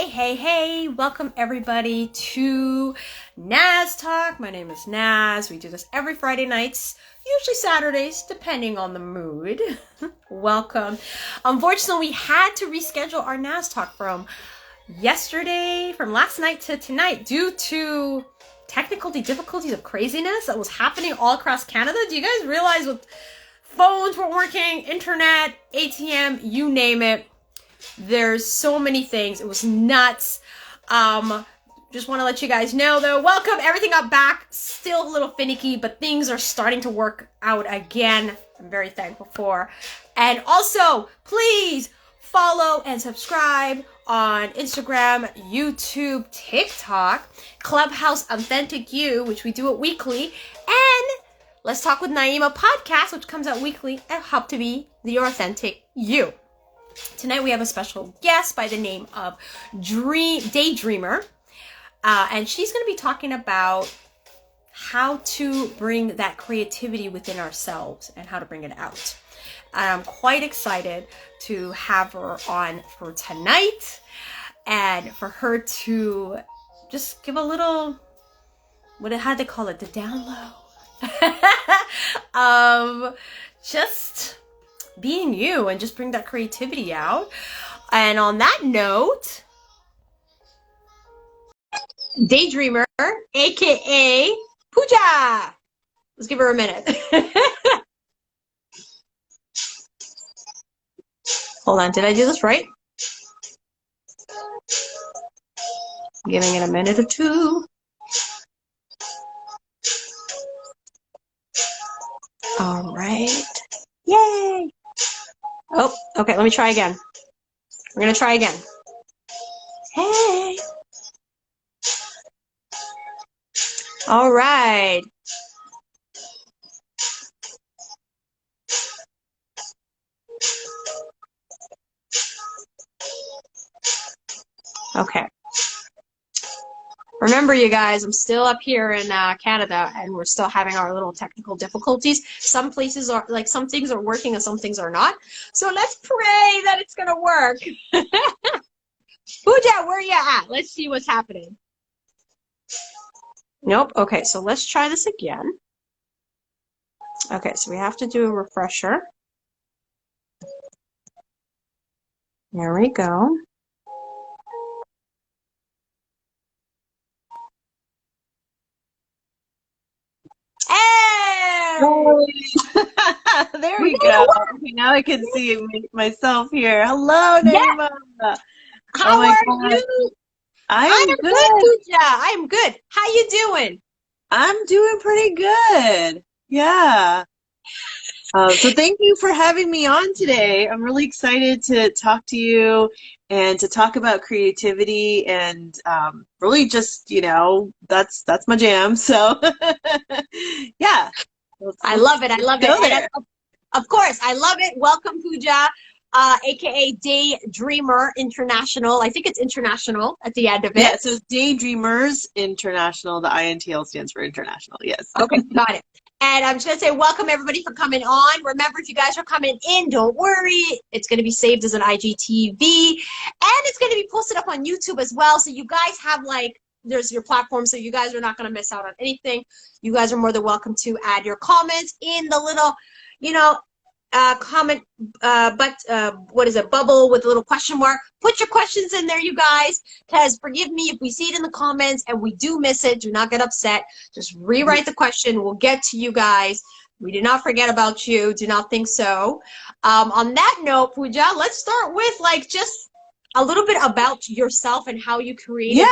Hey, welcome everybody to NazTalk. My name is Naz. We do this every Friday nights, usually Saturdays, depending on the mood. Welcome. Unfortunately, we had to reschedule our NazTalk from last night to tonight due to technical difficulties of craziness that was happening all across Canada. Do you guys realize with phones weren't working, internet, ATM, you name it? There's so many things. It was nuts. Just want to let you guys know though, welcome, everything got back. Still a little finicky, but things are starting to work out again. I'm very thankful for. And also, please follow and subscribe on Instagram, YouTube, TikTok, Clubhouse Authentic You, which we do it weekly, and Let's Talk with Naima podcast, which comes out weekly and help to be the authentic you. Tonight we have a special guest by the name of Daydreamer, and she's going to be talking about how to bring that creativity within ourselves and how to bring it out. I'm quite excited to have her on for tonight and for her to just give a little, how'd they call it? The download. Just being you and just bring that creativity out. And on that note, Daydreamer, aka Pooja. Let's give her a minute. Hold on, did I do this right? Giving it a minute or two. All right. Yay! Oh, okay, let me try again. We're gonna try again. Hey! All right. Okay. Remember, you guys, I'm still up here in Canada, and we're still having our little technical difficulties. Some places are, like, some things are working and some things are not. So let's pray that it's going to work. Pooja, where you at? Let's see what's happening. Nope. Okay, so let's try this again. Okay, so we have to do a refresher. There we go. Hey! There we go. Okay, now I can see myself here. Hello, Naima. Yeah. How are you? I'm good, Pooja. I am good. How you doing? I'm doing pretty good. Yeah. So thank you for having me on today. I'm really excited to talk to you and to talk about creativity and really just, that's my jam. So yeah. I love it. I love it. And of course, I love it. Welcome, Pooja, aka Daydreamer International. I think it's international at the end of it. Yeah, so Daydreamers International. The INTL stands for international. Yes. Okay, got it. And I'm just going to say welcome, everybody, for coming on. Remember, if you guys are coming in, don't worry. It's going to be saved as an IGTV. And it's going to be posted up on YouTube as well. So you guys have, there's your platform. So you guys are not going to miss out on anything. You guys are more than welcome to add your comments in the little, comment, bubble with a little question mark. Put your questions in there, you guys, because forgive me if we see it in the comments and we do miss it. Do not get upset. Just rewrite the question. We'll get to you guys. We did not forget about you. Do not think so. On that note, Pooja, let's start with just a little bit about yourself and how you created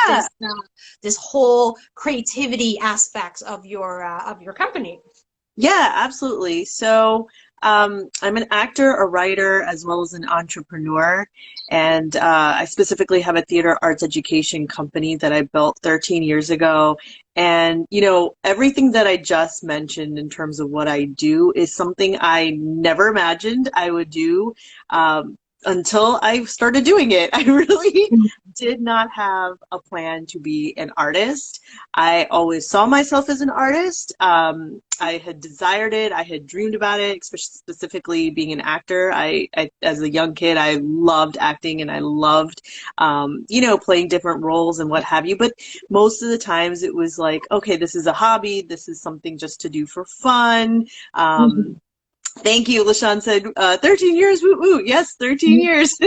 this whole creativity aspects of your company. Yeah, absolutely. So I'm an actor, a writer, as well as an entrepreneur. And I specifically have a theater arts education company that I built 13 years ago. And, everything that I just mentioned in terms of what I do is something I never imagined I would do. until I started doing it. I really did not have a plan to be an artist. I always saw myself as an artist. I had desired it. I had dreamed about it, specifically being an actor. As a young kid, I loved acting and I loved, playing different roles and what have you. But most of the times it was like, okay, this is a hobby. This is something just to do for fun. Thank you. LaShawn said, 13 years, woo woo. Yes, 13 years.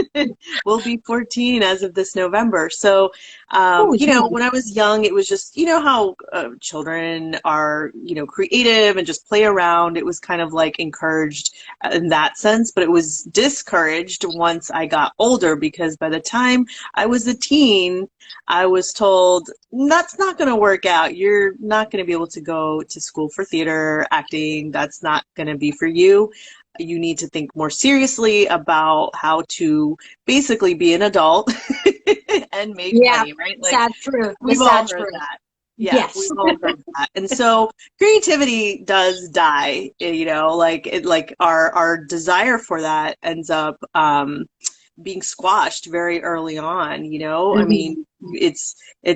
We'll be 14 as of this November. So, when I was young, it was just, how children are, creative and just play around. It was kind of like encouraged in that sense, but it was discouraged once I got older, because by the time I was a teen, I was told, that's not going to work out. You're not going to be able to go to school for theater, acting. That's not going to be for you. You need to think more seriously about how to basically be an adult and make money, right? Like, sad truth. We've all heard that. Yeah, yes. We've all heard that. And so creativity does die, like our desire for that ends up being squashed very early on, I mean, it's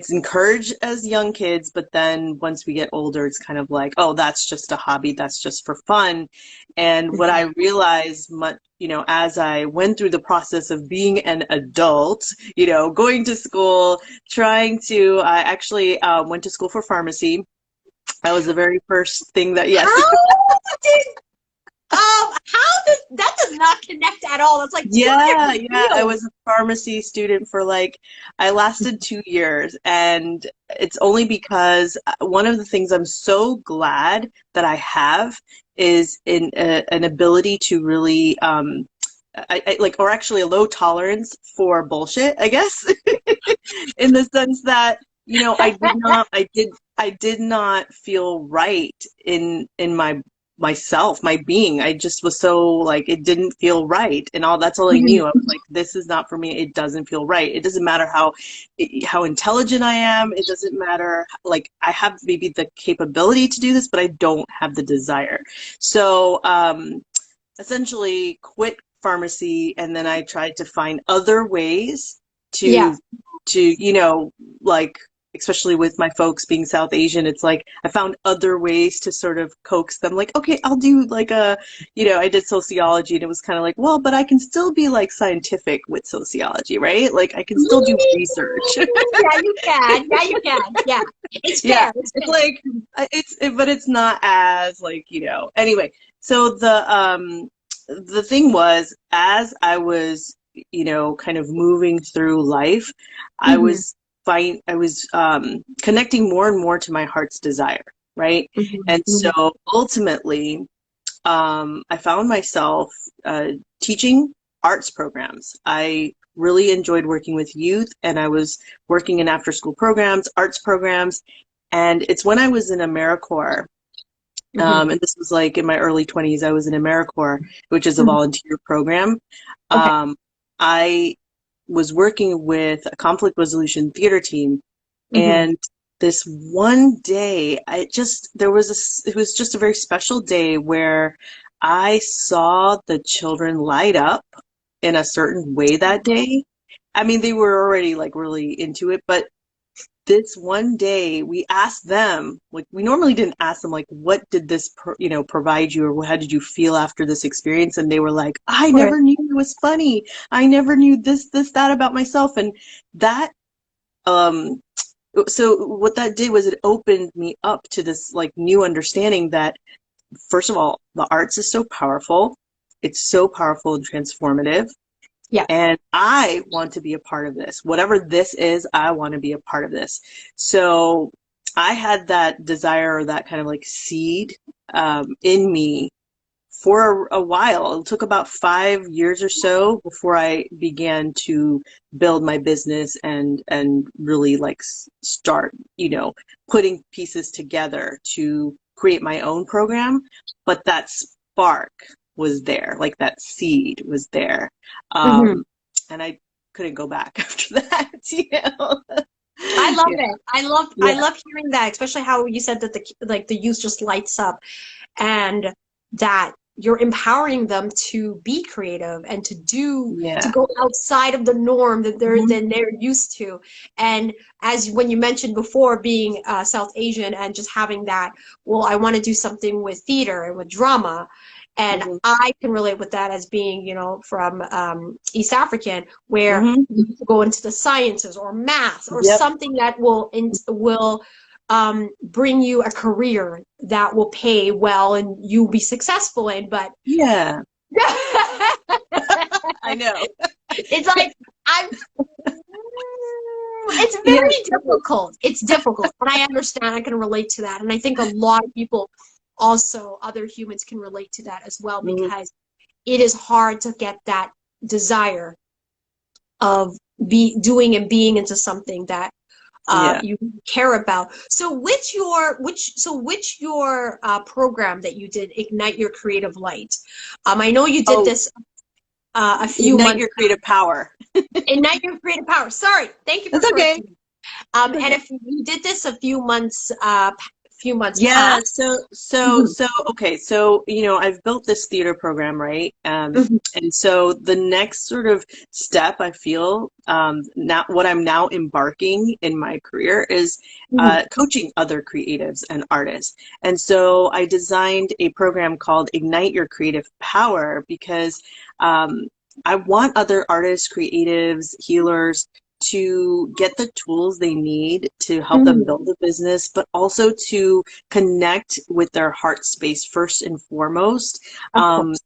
encouraged as young kids, but then once we get older, it's kind of like, oh, that's just a hobby, that's just for fun. And what I realized, as I went through the process of being an adult, going to school, I actually went to school for pharmacy. That was the very first thing that, yes. That does not connect at all. It's like, I was a pharmacy student for I lasted 2 years, and it's only because one of the things I'm so glad that I have is an ability to really, or actually a low tolerance for bullshit, I guess, in the sense that, I did not feel right in myself, my being. I just was so it didn't feel right, and that's all I knew. I was like, this is not for me. It doesn't feel right. It doesn't matter how intelligent I am. It doesn't matter. I have maybe the capability to do this, but I don't have the desire. So essentially quit pharmacy, and then I tried to find other ways to especially with my folks being South Asian, it's like I found other ways to sort of coax them. Okay, I'll do I did sociology, and it was kind of like, well, but I can still be scientific with sociology, right? I can still do research. Yeah, you can. Yeah, you can. Yeah, it's fair. Yeah, but it's not as Anyway, so the thing was, as I was kind of moving through life, I was connecting more and more to my heart's desire, right? And so ultimately, I found myself teaching arts programs. I really enjoyed working with youth, and I was working in after-school programs, arts programs, and it's when I was in AmeriCorps, and this was in my early 20s, I was in AmeriCorps, which is a volunteer program. Okay. I was working with a conflict resolution theater team, and this one day, it was just a very special day where I saw the children light up in a certain way that day. I mean, they were already really into it, but this one day we asked them, we normally didn't ask them, what did this, provide you, or how did you feel after this experience? And they were like, I never knew it was funny. I never knew this, that about myself. And that, so what that did was it opened me up to this new understanding that, first of all, the arts is so powerful. It's so powerful and transformative. Yeah. And I want to be a part of this. Whatever this is, I want to be a part of this. So I had that desire, or that kind of seed in me for a while. It took about 5 years or so before I began to build my business and really start, putting pieces together to create my own program. But that spark was there, that seed was there. And I couldn't go back after that, I love it. I love hearing that, especially how you said that the youth just lights up, and that you're empowering them to be creative and to Yeah. go outside of the norm that Mhm. they're used to. And as when you mentioned before, being South Asian and just having that, well, I want to do something with theater and with drama. And Mhm. I can relate with that as being, from East African, where Mhm. you go into the sciences or math or Yep. something that will bring you a career that will pay well and you'll be successful in. But Yeah. I know. it's like I'm. It's Yeah. very difficult. It's difficult, and I understand. I can relate to that, and I think a lot of people, also other humans, can relate to that as well Mhm. because it is hard to get that desire of be doing and being into something that Yeah. you care about. So which your program that you did, Ignite Your Creative Light. I know you did Oh, this a few ignite months. your creative power. Ignite Your Creative Power. Sorry, thank you for That's okay. correcting me. That's And okay. if you did this a few months Yeah, past. Mhm, okay, so I've built this theater program, right? mhm, And so the next sort of step I feel, now what I'm now embarking in my career is mhm, coaching other creatives and artists. And so I designed a program called Ignite Your Creative Power because um, I want other artists, creatives, healers to get the tools they need to help them mhm. build a business, but also to connect with their heart space first and foremost, Of course.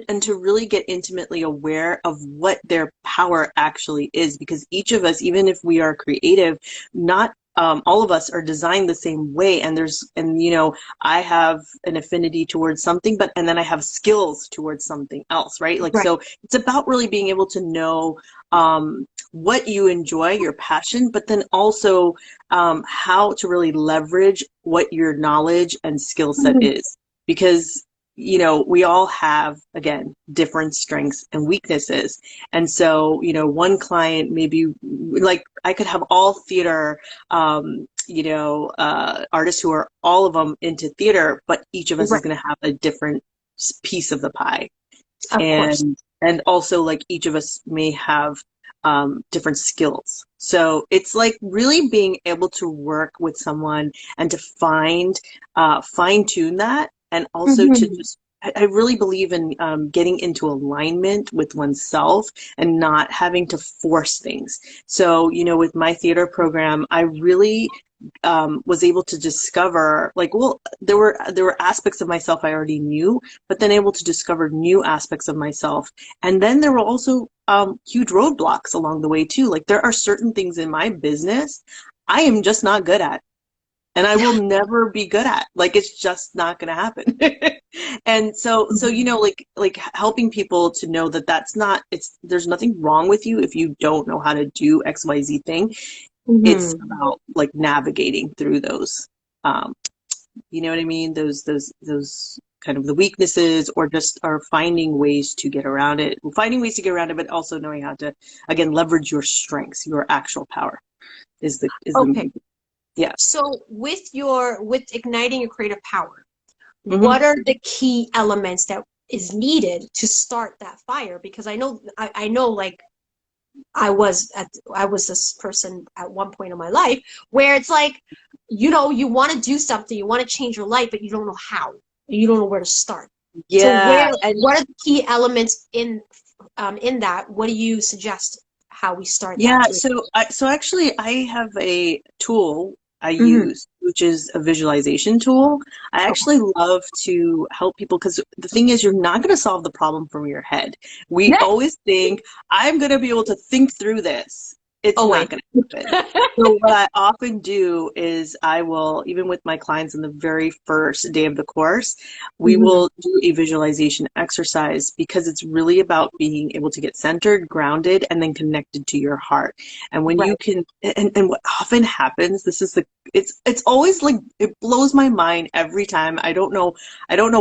and to really get intimately aware of what their power actually is. Because each of us, even if we are creative, not all of us are designed the same way, and I have an affinity towards something, and then I have skills towards something else, right? Like, Right. so it's about really being able to know what you enjoy, your passion, but then also how to really leverage what your knowledge and skill set Mhm. is. Because, we all have, again, different strengths and weaknesses. And so, one client maybe, like, I could have all theater, artists who are all of them into theater, but each of us is Right. going to have a different piece of the pie. Of course. And also, like, each of us may have different skills. So it's like really being able to work with someone and to fine tune that, and also to Mhm. just I really believe in getting into alignment with oneself and not having to force things. So, with my theater program, I really was able to discover, like, well, there were aspects of myself I already knew, but then able to discover new aspects of myself. And then there were also huge roadblocks along the way too. Like, there are certain things in my business I am just not good at, and I will never be good at. Like, it's just not going to happen. And so like helping people to know that there's nothing wrong with you if you don't know how to do XYZ thing. It's Mhm. about, like, navigating through those, um, you know what I mean? Those kind of the weaknesses, or just are finding ways to get around it, but also knowing how to, again, leverage your strengths, your actual power is the Okay. yeah. So with igniting your creative power, Hmm. what are the key elements that is needed to start that fire? Because I know like I was this person at one point in my life where it's like, you want to do something, you want to change your life, but you don't know how. You don't know where to start. So Yeah, and what are the key elements in that? What do you suggest how we start that yeah, journey? so actually I have a tool I Mm-hmm. use, which is a visualization tool. I Okay. actually love to help people, because the thing is, you're not going to solve the problem from your head. We Yeah. always think, I'm going to be able to think through this. It's Oh not wait. going to happen. So what I often do is, I will, even with my clients on the very first day of the course, we Mm-hmm. will do a visualization exercise, because it's really about being able to get centered, grounded, and then connected to your heart. And when you Right. can, and what often happens, it's always like, it blows my mind every time. I don't know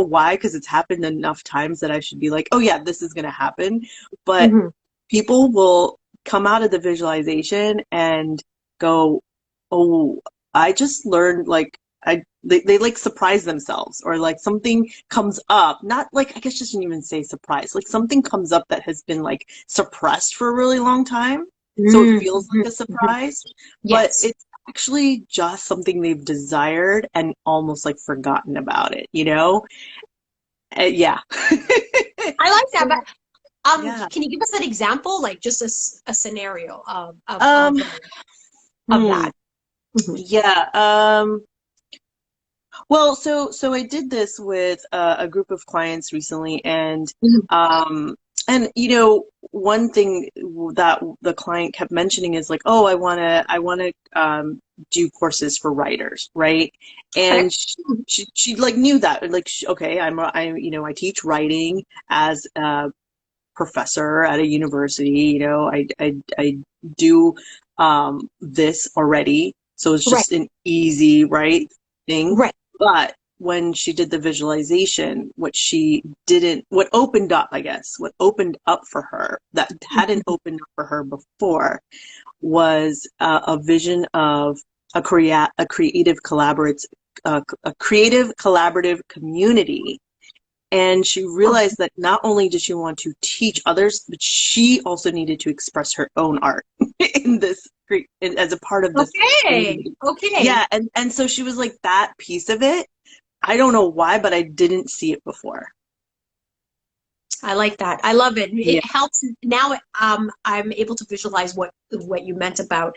why, because it's happened enough times that I should be like, oh yeah, this is gonna happen. But Mm-hmm. people will come out of the visualization and go, oh, I just learned, like, they like surprise themselves, or like something comes up, not like, I guess just shouldn't even say surprise, like something comes up that has been like suppressed for a really long time. So it feels like a surprise, but Yes. it's actually just something they've desired and almost like forgotten about it, you know? Yeah. I like that, but Yeah. can you give us an example, like just a scenario Um, of hmm. that? Mhm. Yeah. Well, so I did this with a group of clients recently, Mhm. and you know, one thing that the client kept mentioning is like, oh, I wanna do courses for writers, right? Okay. And she like knew that, like, okay, you know, I teach writing as a professor at a university, you know, I do this already, so it's Right. just an easy, right, thing. Right. But when she did the visualization, what opened up, I guess, what opened up for her that hadn't opened up for her before was a vision of a creative a creative collaborative community. And she realized that not only did she want to teach others, but she also needed to express her own art in this as a part of this Okay. community. Okay. Yeah, and so she was like, that piece of it, I don't know why, but I didn't see it before. I like that. I love it. Yeah. It helps now. I'm able to visualize what you meant about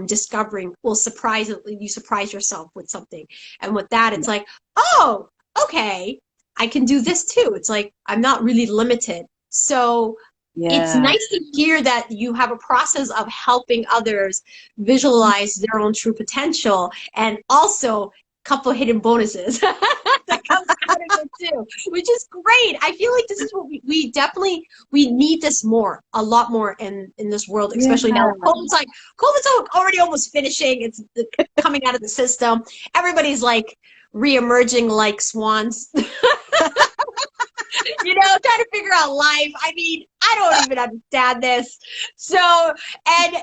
discovering. Well, you surprise yourself with something, and with that, it's like, oh, okay, I can do this too. It's like I'm not really limited. So it's Yeah. nice to hear that you have a process of helping others visualize their own true potential, and also couple hidden bonuses that comes out of it too, which is great. I feel like this is what we definitely we need this more, a lot more in this world, especially now. Yeah. COVID's already almost finishing. It's coming out of the system. Everybody's like re-emerging like swans. Trying to figure out life. I mean, I don't even understand this. So, and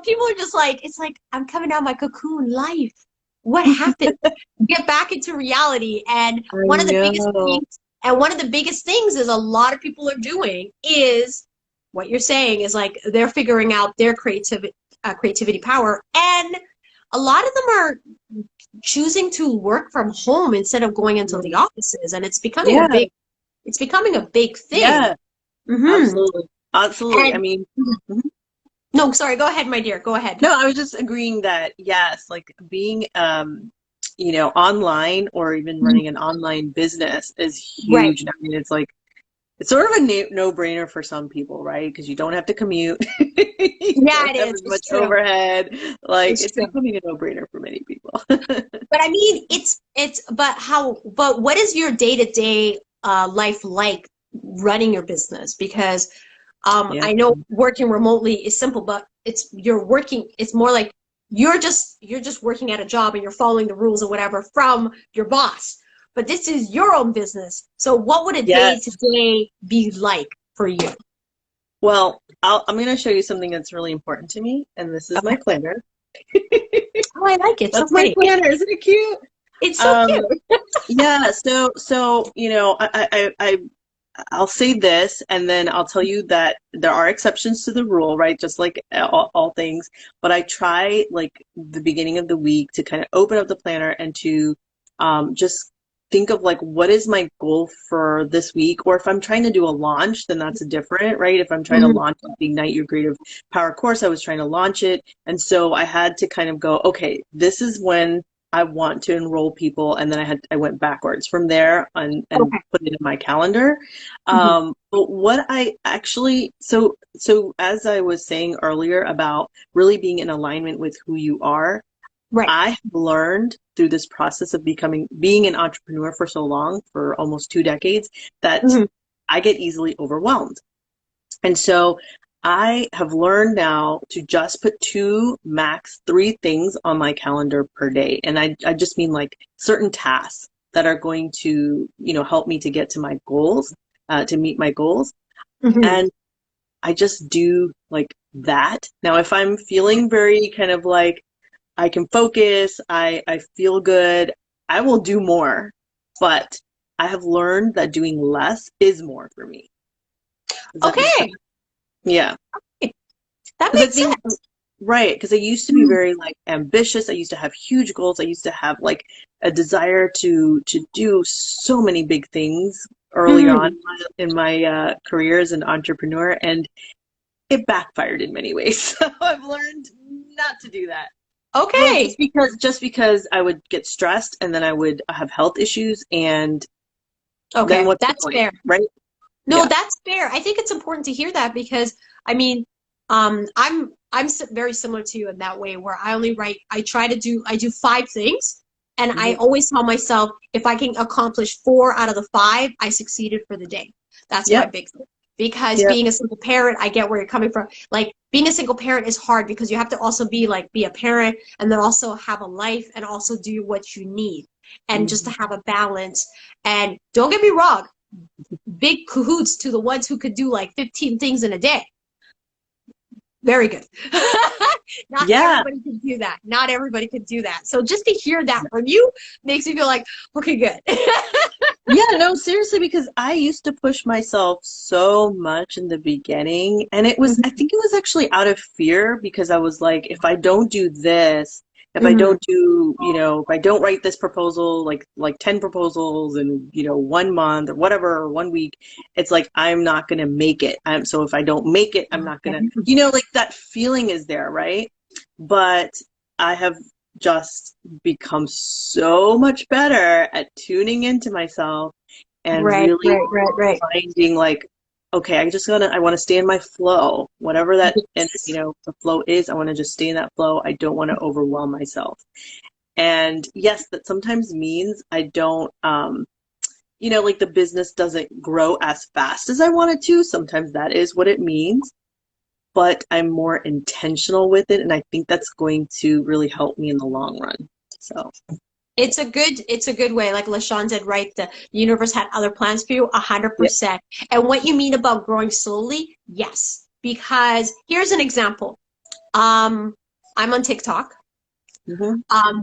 people are just like, it's like, I'm coming out of my cocoon life. What happened? Get back into reality. And I one of the biggest know. things, and one of the biggest things is a lot of people are doing is what you're saying is like they're figuring out their creativity power. And a lot of them are choosing to work from home instead of going into the offices. And Yeah. it's becoming a big thing. Yeah. Mm-hmm. Absolutely. Absolutely. I And mean, mhm. no, sorry, go ahead, my dear. Go ahead. No, I was just agreeing that yes, like being you know, online or even running an online business is Right. huge. I mean, it's like it's sort of a no-brainer for some people, right? Because you don't have to commute. You Yeah, don't it have is. as It's much true. overhead. Like It's it's true. becoming a no-brainer for many people. But I mean, but what is your day-to-day life like running your business? Because Yeah. I know working remotely is simple, but it's more like you're just working at a job and you're following the rules or whatever from your boss. But this is your own business. So what would a day to Yes. day be like for you? Well, I'm going to show you something that's really important to me, and this is my Okay. planner. Oh, I like it. So That's my pretty. planner. Isn't it cute? It's so Um, cute. yeah. So you know, I'll say this, and then I'll tell you that there are exceptions to the rule, right? Just like all things. But I try, like, the beginning of the week to kind of open up the planner and to just think of, like, what is my goal for this week? Or if I'm trying to do a launch, then that's different, right? If I'm trying to Mhm. launch the Ignite Your Creative Power course, I was trying to launch it. And so I had to kind of go, okay, this is when I want to enroll people, and then I went backwards from there and Okay. put it in my calendar. Mhm. But what I actually so as I was saying earlier about really being in alignment with who you are, Right. I have learned through this process of being an entrepreneur for so long, for almost 2 decades, that Mhm. I get easily overwhelmed. And so I have learned now to just put two, max three things on my calendar per day. And I just mean like certain tasks that are going to, you know, help me to get to my goals, to meet my goals. Mhm. And I just do like that. Now, if I'm feeling very kind of like, I can focus, I feel good, I will do more. But I have learned that doing less is more for me. Does that make sense? Okay. Yeah. That Because I makes think, sense. right, because I used to be very like ambitious. I used to have huge goals. I used to have like a desire to do so many big things early on Mm. in my career as an entrepreneur, and it backfired in many ways. So I've learned not to do that. Well, Okay. just because I would get stressed and then I would have health issues, and then Okay. what's the That's point, fair. right? No, Yeah. that's fair. I think it's important to hear that because I mean, very similar to you in that way where I do 5 things and I Hmm. always tell myself if I can accomplish 4 out of the 5, I succeeded for the day. That's my Yep. big thing. Because Yep. being a single parent, I get where you're coming from. Like being a single parent is hard because you have to also be a parent and then also have a life and also do what you need and just to Hmm. have a balance. And don't get me wrong, big cahoots to the ones who could do like 15 things in a day. Very good. Not Yeah. everybody can do that. Not everybody can do that. So just to hear that from you makes me feel like, okay, good. Yeah, no, seriously, because I used to push myself so much in the beginning, and I think it was actually out of fear because I was like, if I don't do this, if I Mhm. don't do, if I don't write this proposal, like 10 proposals in, 1 month or whatever, or 1 week, it's like I'm not gonna make it. So if I don't make it, I'm not gonna, like that feeling is there, right? But I have just become so much better at tuning into myself and Right, really right, right, right. finding like, okay, I want to stay in my flow, whatever that, and Yes. the flow is, I want to just stay in that flow. I don't want to overwhelm myself. And yes, that sometimes means I don't, like the business doesn't grow as fast as I want it to. Sometimes that is what it means, but I'm more intentional with it. And I think that's going to really help me in the long run. So, It's a good way. Like LaShawn said, right? The universe had other plans for you, yeah. 100%. And what you mean about growing slowly, yes. Because here's an example. I'm on TikTok. Hmm.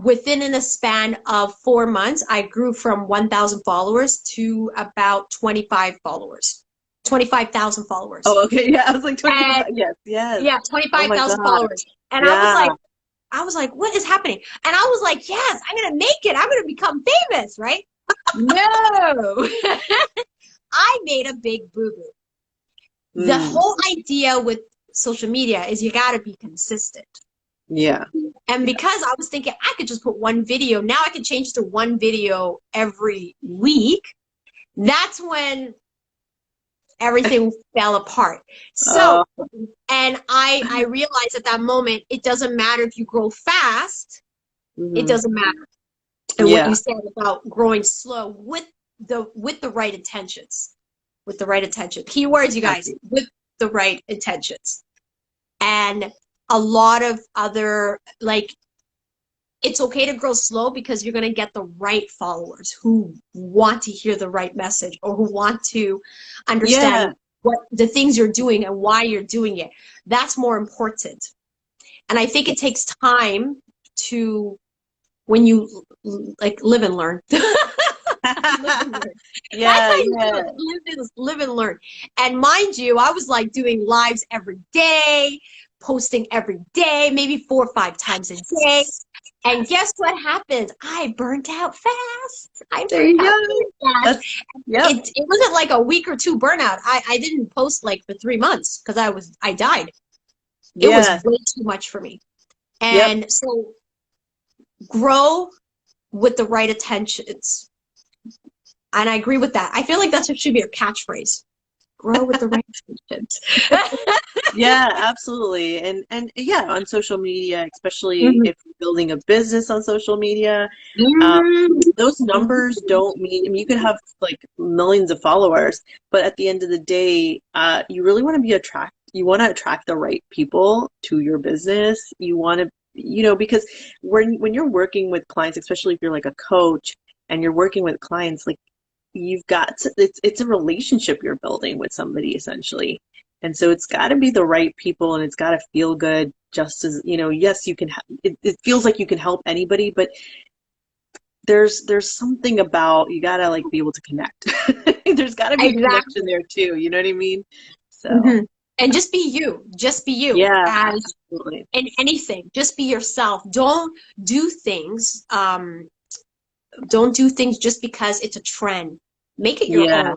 Within in a span of 4 months, I grew from 1,000 followers to about 25,000 followers. Oh, okay. Yeah. I was like And 25. Yes. Yes. yeah, Oh my 25,000 God. followers. And Yeah. I was like, what is happening? And I was like, yes, I'm going to make it. I'm going to become famous, right? No, I made a big boo boo. The Mm. whole idea with social media is you got to be consistent. Yeah. And Yeah. because I was thinking I could just put one video, now I can change to one video every week. That's when everything fell apart. Uh, So, and I realized at that moment, it doesn't matter if you grow fast, it mhm. doesn't matter. And what Yeah. you said about growing slow with the right intentions. With the right intention. Keywords, you guys, Exactly. with the right intentions. And a lot of other like it's okay to grow slow because you're going to get the right followers who want to hear the right message or who want to Yeah. understand what the things you're doing and why you're doing it. That's more important. And I think it takes time to when you like live and learn. Live and learn. That's Yeah. how you do Yeah. it. Live and learn. And mind you, I was like doing lives every day, posting every day, maybe 4 or 5 times a day. And guess what happened? I burnt out fast. I There burnt you out go. really fast. That's, yep. It wasn't like a week or two burnout. I didn't post like for 3 months because I died. It was Yeah. way too much for me. Yep. And so grow with the right attentions. And I agree with that. I feel like that should be a catchphrase. Grow with the right intentions. Yeah, absolutely. And yeah, on social media, especially Mhm. if you're building a business on social media, um, Mhm. those numbers don't mean, I mean, you could have like millions of followers, but at the end of the day, you really want to you want to attract the right people to your business. You want to, because when you're working with clients, especially if you're like a coach and you're working with clients, like it's a relationship you're building with somebody essentially. And so it's got to be the right people and it's got to feel good. just as, yes, you can, it feels like you can help anybody, but there's something about, you gotta like be able to connect. There's gotta be a connection there too. You know what I mean? So, and just be you. Just be you. yeah, As absolutely. in anything, just be yourself. Don't do things. Don't do things just because it's a trend. Make it your own.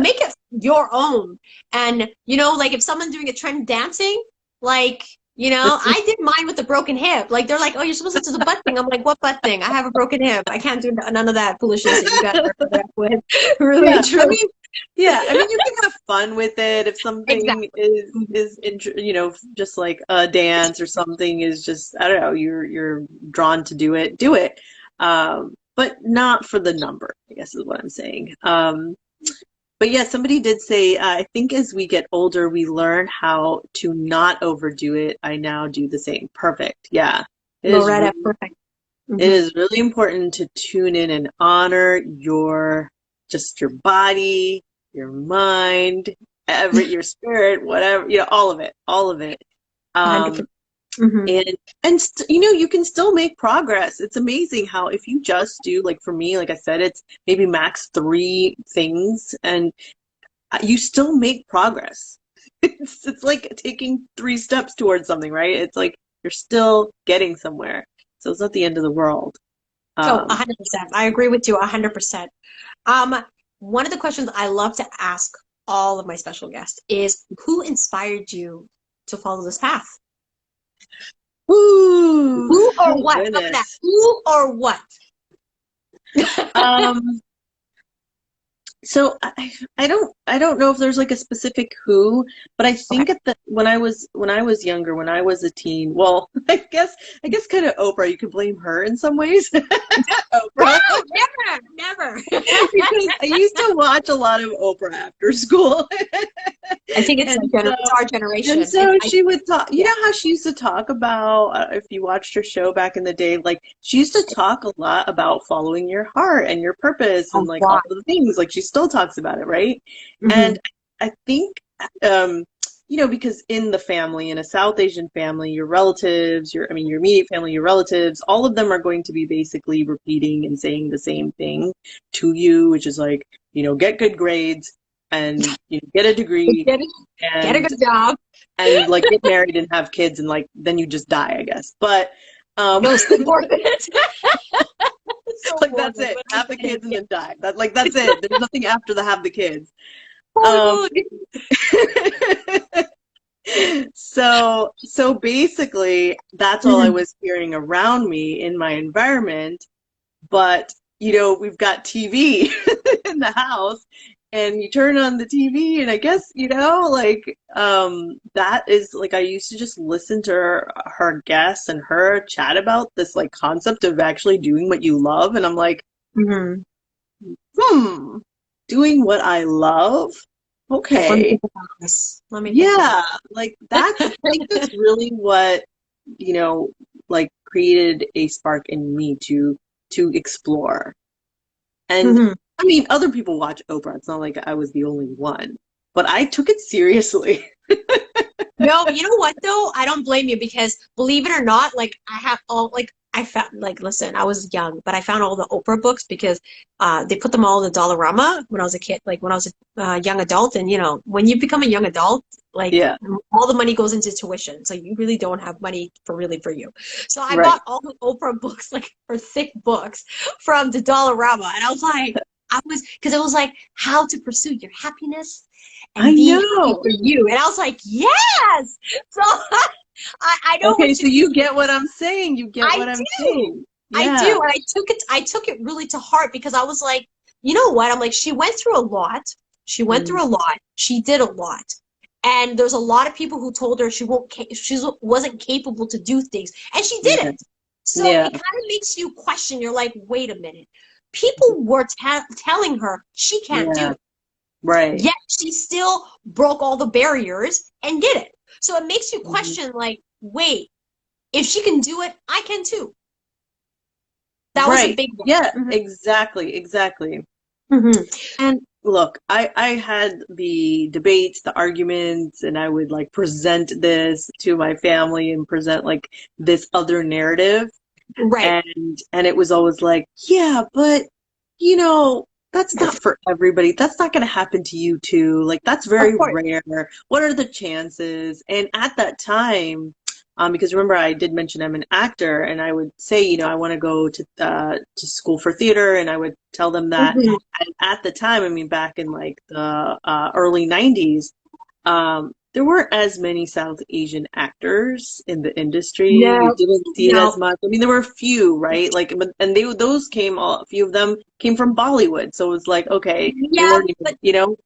Make it your own. And like if someone's doing a trend dancing, like I did mine with a broken hip. Like they're like, oh, you're supposed to do the butt thing. I'm like, what butt thing? I have a broken hip. I can't do none of that foolishness that you guys are putting up with. Really true. I mean, you can have fun with it if something is just like a dance or something is just, I don't know, you're drawn to do it, do it. But not for the number, I guess is what I'm saying. But yeah, somebody did say, I think as we get older, we learn how to not overdo it. I now do the same. Perfect. Yeah. Loretta, perfect. It is really important to tune in and honor your body, your mind, your spirit, whatever, all of it. You can still make progress. It's amazing how if you just do, like for me, like I said, it's maybe max 3 things and you still make progress. It's like taking 3 steps towards something, right? It's like you're still getting somewhere. So it's not the end of the world. 100%. I agree with you 100%. One of the questions I love to ask all of my special guests is, who inspired you to follow this path? Ooh, who or what? Who or what? So I don't know if there's like a specific who, but I think when I was younger, when I was a teen, well, I guess kind of Oprah. You could blame her in some ways. Oprah. No, never. Because I used to watch a lot of Oprah after school. I think it's our generation. And so she would talk, how she used to talk about, if you watched her show back in the day, like she used to talk a lot about following your heart and your purpose and like all of the things, like she still talks about it, right? And I think, because in the family, in a South Asian family, your relatives, your immediate family, your relatives, all of them are going to be basically repeating and saying the same thing to you, which is like, get good grades and get a degree, get a good job, and like get married and have kids, and like then you just die, I guess. But most important. Like that's it. Have the kids and then die. That's it. There's nothing after the have the kids. So basically that's all I was hearing around me in my environment. But we've got TV in the house, and you turn on the TV, and I guess that is like, I used to just listen to her guests and her chat about this like concept of actually doing what you love, and I'm like, doing what I love. Okay. Let me like that's I think that's really what like created a spark in me to explore. And I mean, other people watch Oprah. It's not like I was the only one, but I took it seriously. No, you know what though? I don't blame you, because believe it or not, like listen, I was young, but I found all the Oprah books because they put them all in the Dollarama when I was a kid, like when I was a young adult. And when you become a young adult, like all the money goes into tuition, so you really don't have money for you. So I bought all the Oprah books, like for thick books, from the Dollarama, and I was like, because it was like how to pursue your happiness and be happy for you, and I was like, yes. So I know. Okay, so you get what I'm saying. You get what I'm saying. Yeah. I do, and I took it really to heart, because I was like, you know what? I'm like, she went through a lot. She went through a lot. She did a lot. And there's a lot of people who told her she wasn't capable to do things, and she did it. So it kind of makes you question. You're like, wait a minute. People were telling her she can't do it. Right. Yet she still broke all the barriers and did it. So it makes you question, like, wait, if she can do it, I can too. That was a big one. Yeah, exactly. And look, I had the debates, the arguments, and I would like present this to my family and present like this other narrative. Right. And it was always like, yeah, but you know, that's not for everybody. That's not going to happen to you too. Like that's Of very course. rare. What are the chances? And at that time, because remember I did mention I'm an actor, and I would say, you know, I want to go to school for theater, and I would tell them that. Mhm. And at the time, I mean, back in like the early '90s, there weren't as many South Asian actors in the industry. You No, didn't see it as no. much. I mean, there were a few, right? Like, and those came all, a few of them came from Bollywood. So it was like, okay, they Yeah, weren't even, but you know.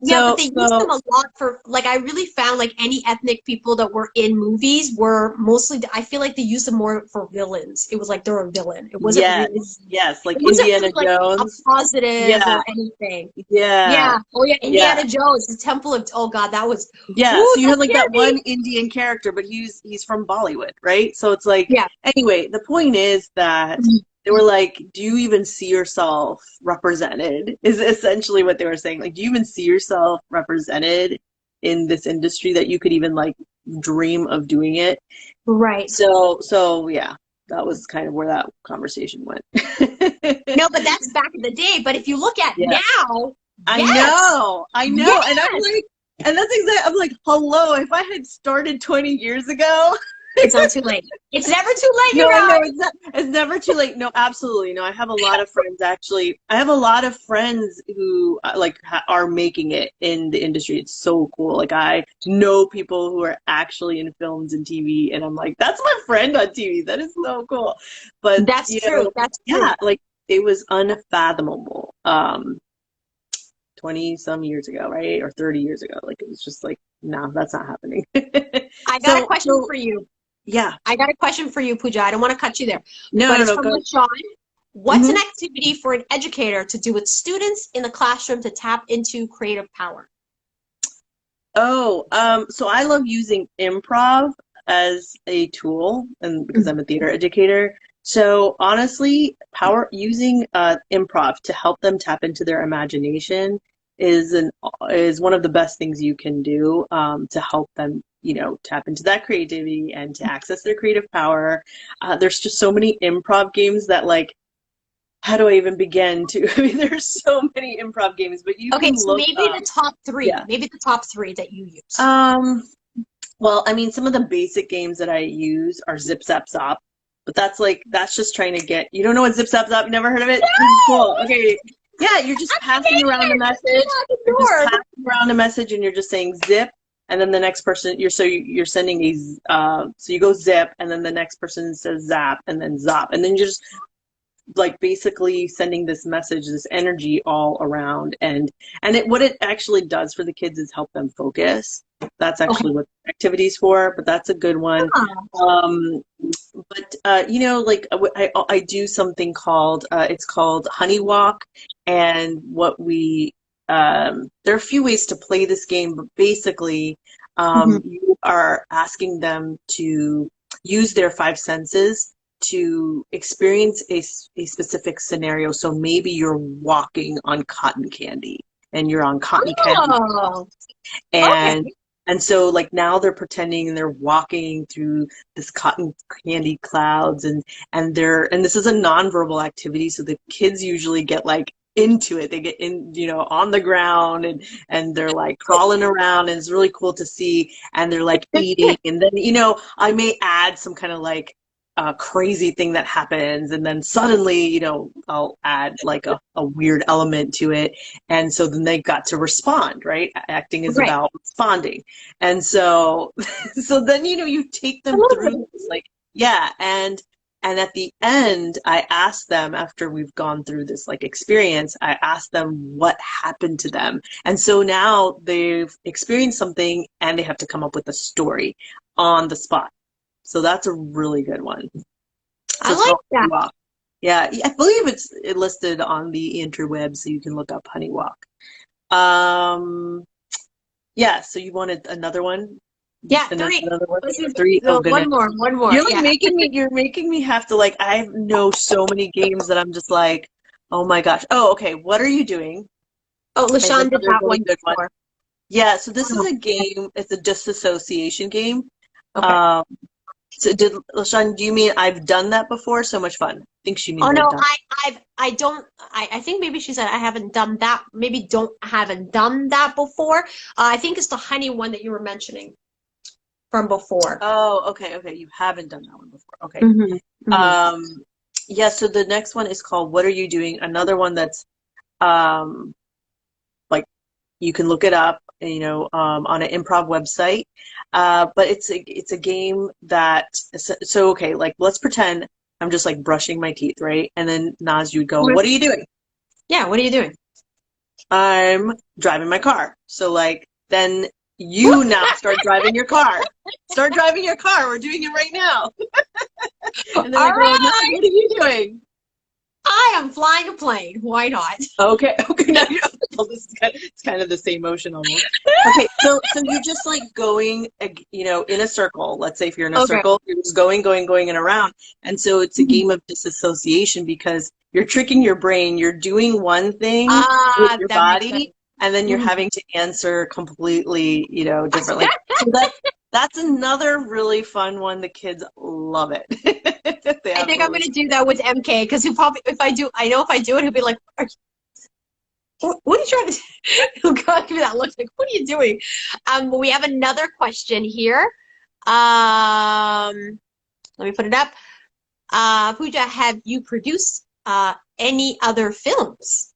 yeah, but So, they used them so a lot for like I really found like any ethnic people that were in movies were mostly I feel like they used them more for villains. It was like they're a villain. yes, yes, like It wasn't Indiana really like a Jones. positive Yeah, or anything. yeah, Yeah. Oh yeah, yeah. Indiana Jones, the Temple of oh God, that was Yeah, ooh, so you that have like that scared one me. Indian character, but he's from Bollywood, right? So it's like, Yeah. anyway, the point is that they were like, do you even see yourself represented? Is essentially what they were saying. Like, do you even see yourself represented in this industry that you could even like dream of doing it? Right. So yeah, that was kind of where that conversation went. No, but that's back in the day. But if you look at Yeah. now, I yes. know, I know. And I'm Yes. like, and that's exactly, I'm like, hello, if I had started 20 years ago. It's not too late. It's never too late, you No, I know guys. it's never too late. No, absolutely. No, I have a lot of friends actually. I have a lot of friends who like are making it in the industry. It's so cool. Like I know people who are actually in films and TV, and I'm like, that's my friend on TV. That is so cool. But That's you true. know, That's yeah, true. like it was unfathomable. 20 some years ago, right? Or 30 years ago. Like it was just like, no, that's not happening. I got a So, question so for you. yeah. I got a question for you, Pooja. I don't want to cut you there, No, but no, it's no, from go. LaShawn. What's an Mhm. activity for an educator to do with students in the classroom to tap into creative power? Oh, so I love using improv as a tool, and because I'm a theater educator. So honestly, power using improv to help them tap into their imagination is an is one of the best things you can do to help them, you know, tap into that creativity and to access their creative power. There's just so many improv games that like how do I even begin to? I mean, there's so many improv games, but you Okay, can so look maybe up. the top three, Yeah. maybe the top three that you use. Um, well, I mean, some of the basic games that I use are Zip Zap Zop, but that's like that's just trying to get. You don't know what Zip Zap Zop? You never heard of it? This is cool. Okay, yeah, you're just passing around a message. You're just Sure. passing around a message, and you're just saying zip, and then the next person you're sending a so you go zip, and then the next person says zap, and then zop, and then you're just like basically sending this message, this energy all around, and what it actually does for the kids is help them focus. That's Okay. actually what the activity's for, but that's a good one. Ah, um but you know, like I do something called it's called Honeywalk, and what we there are a few ways to play this game, but basically mhm. you are asking them to use their five senses to experience a specific scenario. So maybe you're walking on cotton candy and you're on cotton candy Oh, okay. and and so like now they're pretending they're walking through this cotton candy clouds, and this is a nonverbal activity, so the kids usually get like into it. They get in, you know, on the ground, and they're like crawling around, and it's really cool to see, and they're like eating, and then, you know, I may add some kind of like crazy thing that happens, and then suddenly, you know, I'll add like a weird element to it, and so then they got to respond, right? Acting is Right. about responding. And so so then, you know, you take I them love through it. this, like, yeah, and at the end, I ask them, after we've gone through this like experience, I ask them what happened to them. And so now they've experienced something and they have to come up with a story on the spot. So that's a really good one. So I it's like called that. Honeywalk. Yeah, I believe it's listed on the interweb, so you can look up Honeywalk. Um, yeah, so you wanted another one? Yeah, Another, three. another one? Let's do Three? Oh goodness. one more, one more. You're like Yeah. making me have to like, I know so many games that I'm just like, oh my gosh. Oh, okay. What are you doing? Oh, is LaShawn did another that really one good one. before. Yeah, so this is Oh, a game, it's a disassociation game. okay. Um, so did LaShawn, do you mean I've done that before? So much fun. I think she Oh means I've no, done. I don't I think maybe she said I haven't done that. Maybe don't haven't done that before. I think it's the honey one that you were mentioning from before. Oh, okay, okay. You haven't done that one before. Okay. Hmm. Hmm. Um, yeah, so the next one is called What Are You Doing? Another one that's um like you can look it up, on an improv website. But it's a game that so okay, like let's pretend I'm just like brushing my teeth, right? And then Naz, you would go, "What are you doing?" Yeah, what are you doing? I'm driving my car. So like then you now start driving your car. Start driving your car. We're doing it right now. And then I All go, Naz, right, what are you doing? I am flying a plane. Why not? Okay, okay, now well, this is it's kind of the same motion almost. Okay, so you're just like going, in a circle. Let's say if you're in a Okay. circle, you're just going, going, going, and around. And so it's a game of disassociation because you're tricking your brain. You're doing one thing with Ah, your that makes sense. body, and then you're Mhm. having to answer completely, differently. So that's another really fun one. The kids love it. They I think I'm absolutely. gonna do that with MK because he'll probably if I do, I know if I do it, he'll be like, what are you trying to do? He'll give me that look like, what are you doing? We have another question here. Let me put it up. Pooja, have you produced any other films?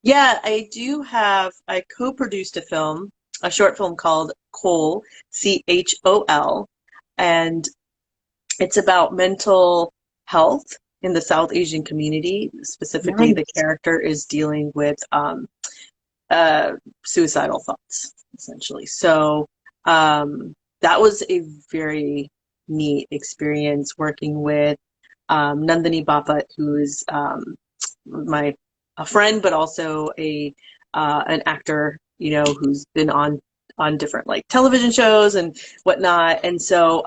Yeah, I do have. I co-produced a short film called CHOL, CHOL, and it's about mental health in the South Asian community. Specifically, the Nice. character is dealing with suicidal thoughts, essentially. So that was a very neat experience working with Nandini Bapat, who is my a friend, but also a an actor, who's been on different like television shows and whatnot. And so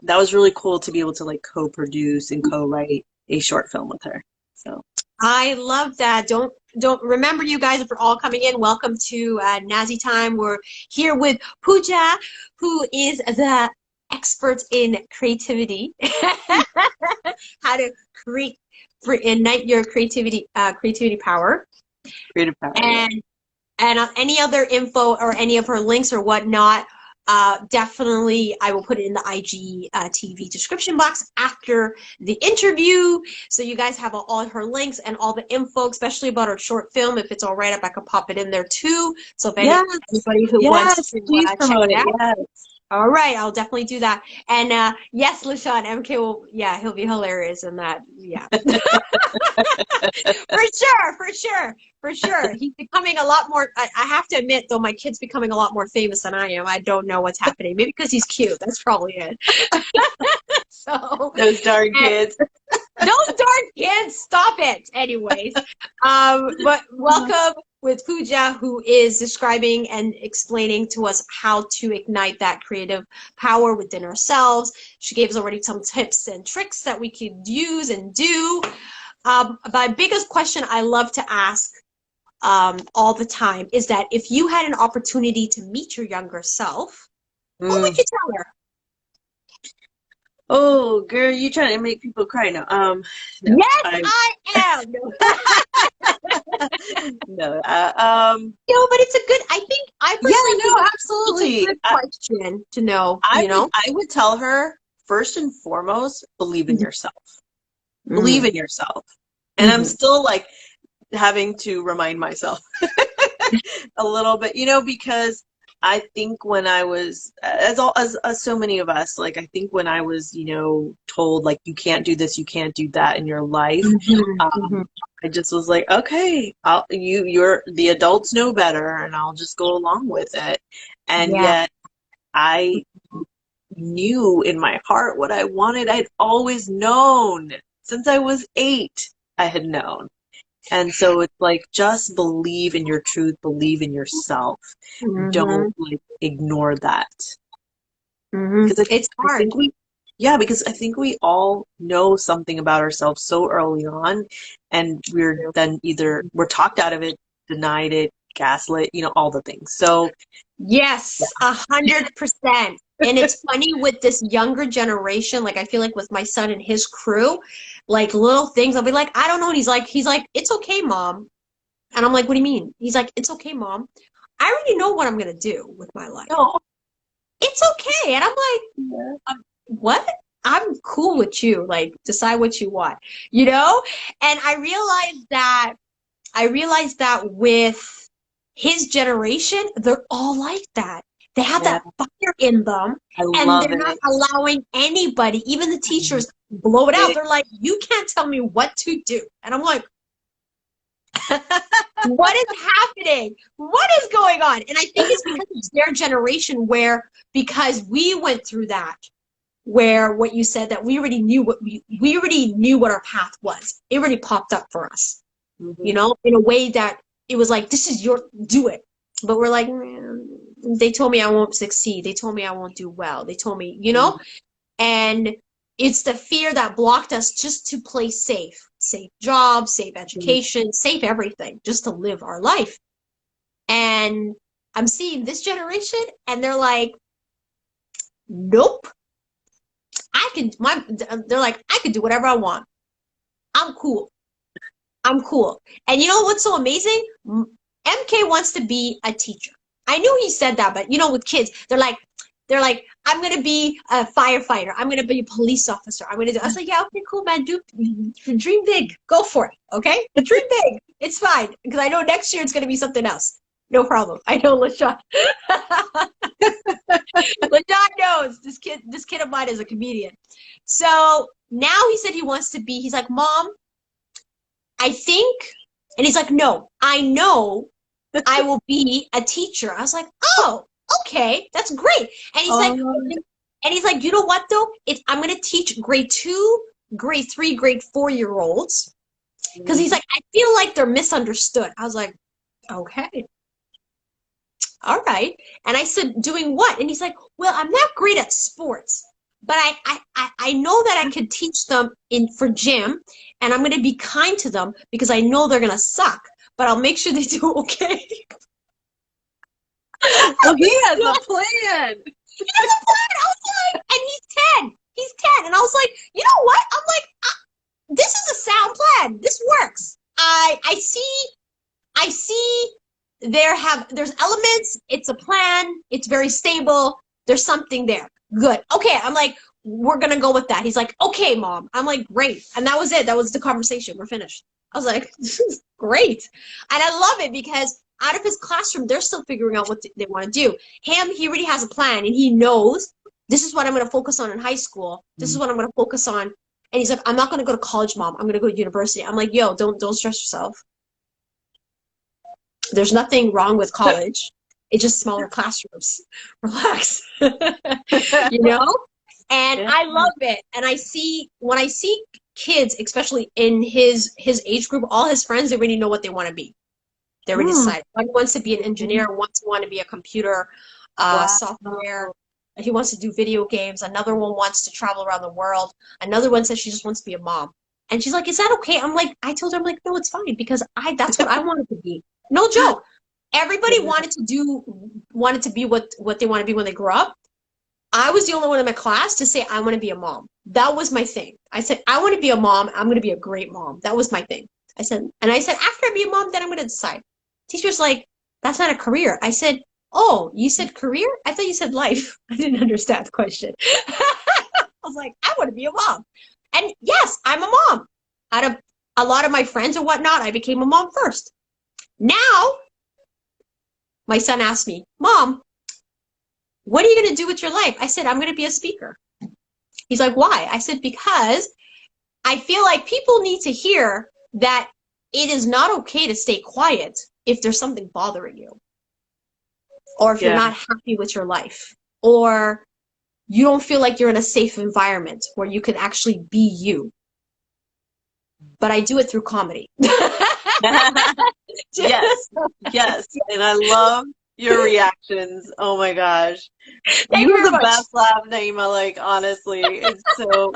that was really cool to be able to like co-produce and co-write a short film with her. So I love that. Don't remember, you guys, if you're all coming in, welcome to Nazi Time. We're here with Pooja, who is the expert in creativity, how to create, ignite your creativity power, creative power, yeah. and any other info or any of her links or whatnot. Definitely, I will put it in the IG TV description box after the interview. So you guys have all her links and all the info, especially about her short film. If it's all right, if I could pop it in there too. So if Yes, anybody who wants yes, to please check promote it it. out. Yes. All right, I'll definitely do that. And yes, LaShawn, MK will, yeah, he'll be hilarious in that. Yeah. For sure, for sure, for sure. He's becoming a lot more, I have to admit, though, my kid's becoming a lot more famous than I am. I don't know what's happening. Maybe because he's cute. That's probably it. So, Those darn and kids. those darn kids, stop it. Anyways, but welcome with Pooja, who is describing and explaining to us how to ignite that creative power within ourselves. She gave us already some tips and tricks that we could use and do. My biggest question I love to ask all the time is that if you had an opportunity to meet your younger self, what would Mm. you tell her? Oh, girl, you trying to make people cry now. No, Yes, I I am. No, no. no, but it's a good. I think I Yeah, personally think no, it's a absolutely. good question to know. I would tell her first and foremost, believe in yourself. Believe Mm-hmm. in yourself. And I'm Mm-hmm. still like having to remind myself a little bit, because I think when I was, as so many of us, like I think when I was, told like you can't do this, you can't do that in your life, Mm-hmm. I just was like, okay, you're the adults know better, and I'll just go along with it. And Yeah. yet, I knew in my heart what I wanted. I'd always known since I was 8. I had known. And so it's like, just believe in your truth, believe in yourself. Mm-hmm. Don't like ignore that. Mm-hmm. Because I, It's I hard. think because I think we all know something about ourselves so early on, and we're then we're talked out of it denied it, gaslit, all the things. So Yes, 100%. And it's funny with this younger generation, like I feel like with my son and his crew, like little things, I'll be like, I don't know. And he's like, it's okay, mom. And I'm like, what do you mean? He's like, it's okay, mom. I already know what I'm gonna do with my life. no. It's okay. And I'm like, what? I'm cool with you. Like, decide what you want, And I realized that with his generation, they're all like that. They have that fire in them, and they're not allowing anybody, even the teachers, blow it out. They're like, you can't tell me what to do. And I'm like, what is happening? What is going on? And I think it's because it's their generation because we went through that, where what you said, that we already knew what our path was. It already popped up for us, in a way that it was like, this is do it. But we're like, they told me I won't succeed. They told me I won't do well. They told me, and it's the fear that blocked us just to play safe jobs, safe education, safe everything, just to live our life. And I'm seeing this generation, and they're like, nope. They're like, I can do whatever I want. I'm cool. And you know what's so amazing? MK wants to be a teacher. I knew he said that, but with kids, they're like, I'm gonna be a firefighter. I'm gonna be a police officer. I was like, yeah, okay, cool, man. Dream big. Go for it. Okay, dream big. It's fine, because I know next year it's gonna be something else. No problem. I know LaShawn. LaShawn knows this kid of mine is a comedian. So now he said he wants to be. He's like, Mom, I think, and he's like, no, I know I will be a teacher. I was like, oh, okay, that's great. And he's like, you know what though? I'm gonna teach grade 2, grade 3, grade 4-year-olds, because he's like, I feel like they're misunderstood. I was like, okay, all right. And I said, doing what? And he's like, well, I'm not great at sports, but I know that I could teach them for gym, and I'm gonna be kind to them because I know they're gonna suck, but I'll make sure they do okay. Oh, he has a plan. He has a plan. I was like, and he's 10. He's 10. And I was like, you know what? I'm like, this is a sound plan. This works. I see there's elements. It's a plan. It's very stable. There's something there. Good. Okay. I'm like, we're going to go with that. He's like, okay, Mom. I'm like, great. And that was it. That was the conversation. We're finished. I was like, this is great. And I love it because out of his classroom, they're still figuring out what they want to do. He already has a plan, and he knows this is what I'm going to focus on in high school. This is what I'm going to focus on. And he's like, I'm not going to go to college, Mom. I'm going to go to university. I'm like, yo, don't stress yourself. There's nothing wrong with college. It's just smaller classrooms. Relax. And I love it. And when I see kids, especially in his age group, all his friends, they already know what they want to be. They already decided. One wants to be an engineer, one wants to be a computer software. He wants to do video games. Another one wants to travel around the world. Another one says she just wants to be a mom. And she's like, is that okay? I told her, I'm like, no, it's fine, because that's what I wanted to be. No joke. Everybody wanted to be what they want to be when they grow up. I was the only one in my class to say, I want to be a mom. That was my thing. I said, I want to be a mom. I'm going to be a great mom. That was my thing. I said, after I be a mom, then I'm going to decide. Teacher's like, that's not a career. I said, oh, you said career? I thought you said life. I didn't understand the question. I was like, I want to be a mom. And yes, I'm a mom. Out of a lot of my friends and whatnot, I became a mom first. Now, my son asked me, Mom, what are you going to do with your life? I said, I'm going to be a speaker. He's like, why? I said, because I feel like people need to hear that it is not okay to stay quiet if there's something bothering you, or if you're not happy with your life, or you don't feel like you're in a safe environment where you can actually be you. But I do it through comedy. Yes. And I love your reactions. Oh my gosh. Thank You you have the very much. best laugh, Naima. Like, honestly, it's so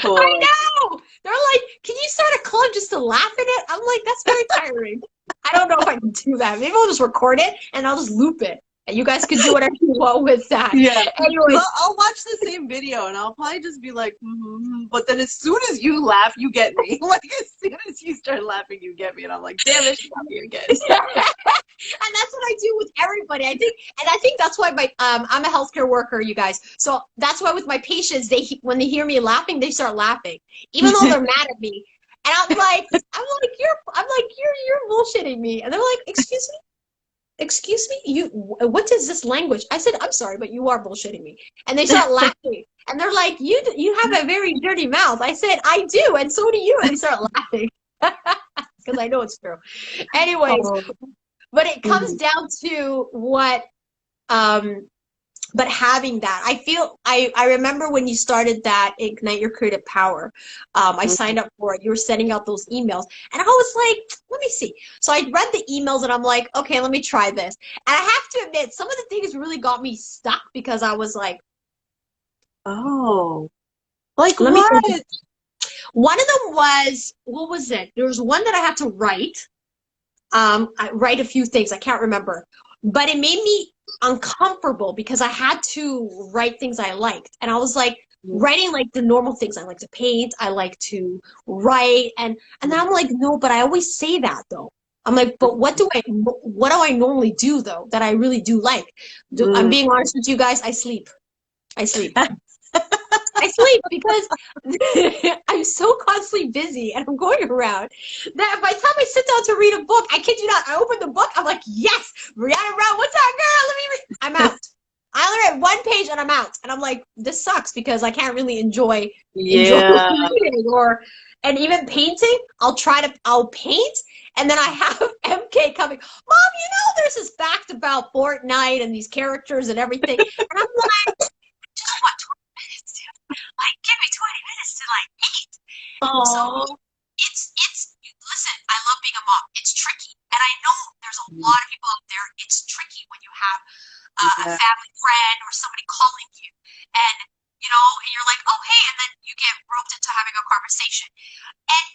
cool. I know. They're like, can you start a club just to laugh at it? I'm like, that's very tiring. I don't know if I can do that. Maybe I'll just record it and I'll just loop it. And you guys can do whatever you want with that. Yeah. Anyways. I'll watch the same video and I'll probably just be like, but then as soon as you laugh, you get me. Like as soon as you start laughing, you get me. And I'm like, damn it, she got me again. And that's what I do with everybody. I think that's why I'm a healthcare worker, you guys. So that's why with my patients, when they hear me laughing, they start laughing, even though they're mad at me. And I'm like, you're bullshitting me. And they're like, excuse me, what is this language? I said, I'm sorry, but you are bullshitting me. And they start laughing. And they're like, you have a very dirty mouth. I said, I do, and so do you. And they start laughing. Because I know it's true. Anyways, but it comes down to what but having that, I remember when you started that Ignite Your Creative Power, I signed up for it. You were sending out those emails. And I was like, let me see. So I read the emails and I'm like, okay, let me try this. And I have to admit, some of the things really got me stuck because I was like, oh, like let what? me think. One of them was, what was it? There was one that I had to write. I write a few things. I can't remember. But it made me uncomfortable because I had to write things I liked. And I was like writing like the normal things. I like to paint. I like to write. And then I'm like, no, but I always say that though. I'm like, but what do I normally do though that I really do like? I'm being honest with you guys. I sleep. I sleep because I'm so constantly busy and I'm going around that by the time I sit down to read a book, I kid you not, I open the book, I'm like, yes, Brianna Brown, what's up, girl? Let me read. I'm out. I only read one page and I'm out. And I'm like, this sucks because I can't really enjoy reading and even painting. I'll paint and then I have MK coming, Mom, there's this fact about Fortnite and these characters and everything. And I'm like, just want 20 minutes, dude. Like, give me 20 minutes to like paint. So it's listen, I love being a mom. It's tricky. And I know there's a lot of people out there, it's tricky when you have a family friend or somebody calling you and and you're like, oh hey, and then you get roped into having a conversation. And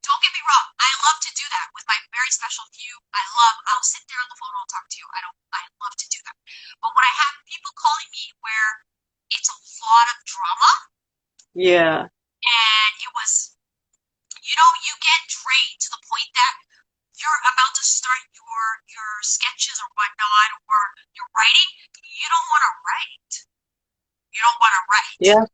don't get me wrong, I love to do that with my very special few. I'll sit there on the phone and I'll talk to you. I love to do that. But when I have people calling me where it's a lot of drama. Yeah. And it was, you get drained to the point that you're about to start your sketches or whatnot, or you're writing. You don't want to write. You don't want to write. Yeah.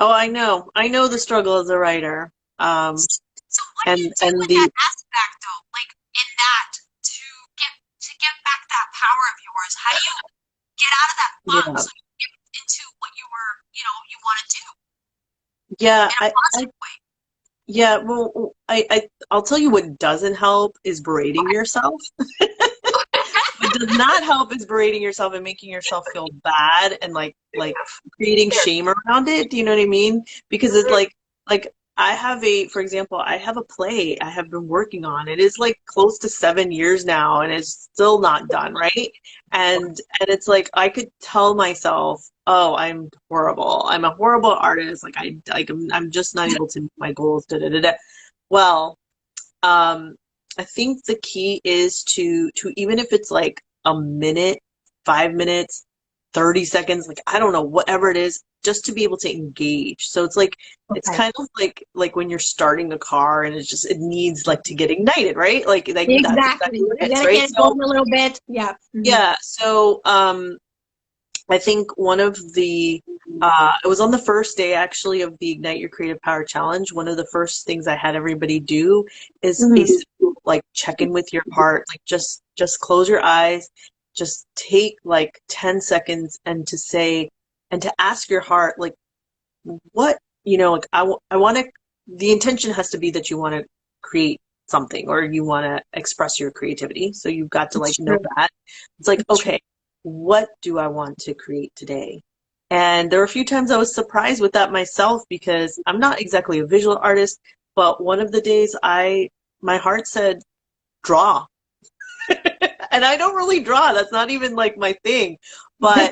Oh, I know. I know the struggle as a writer. So what do you do with that aspect, though? Like in that to get back that power of yours? How do you get out of that funk so you get into what you want to do? Yeah, in a positive way. Yeah, well, I'll tell you what doesn't help is berating yourself. What does not help is berating yourself and making yourself feel bad and like creating shame around it. Do you know what I mean? Because it's like for example, I have a play I have been working on. It is like close to 7 years now and it's still not done, right? And it's like I could tell myself, oh, I'm horrible. I'm a horrible artist. I'm just not able to meet my goals. Da, da, da, da. Well, I think the key is to even if it's like a minute, 5 minutes, 30 seconds, like I don't know, whatever it is, just to be able to engage. So it's like it's kind of like when you're starting a car and it needs like to get ignited, right? Like exactly. That's exactly what it is, right? Get it going a little bit. Yeah. Mm-hmm. Yeah. So I think one of the it was on the first day actually of the Ignite Your Creative Power Challenge. One of the first things I had everybody do is like check in with your heart. Like just close your eyes, just take like 10 seconds and to ask your heart, like what, like I want to, the intention has to be that you want to create something or you want to express your creativity. So you've got to know that. It's like, okay, what do I want to create today? And there were a few times I was surprised with that myself because I'm not exactly a visual artist, but one of the days my heart said, draw. And I don't really draw. That's not even like my thing. But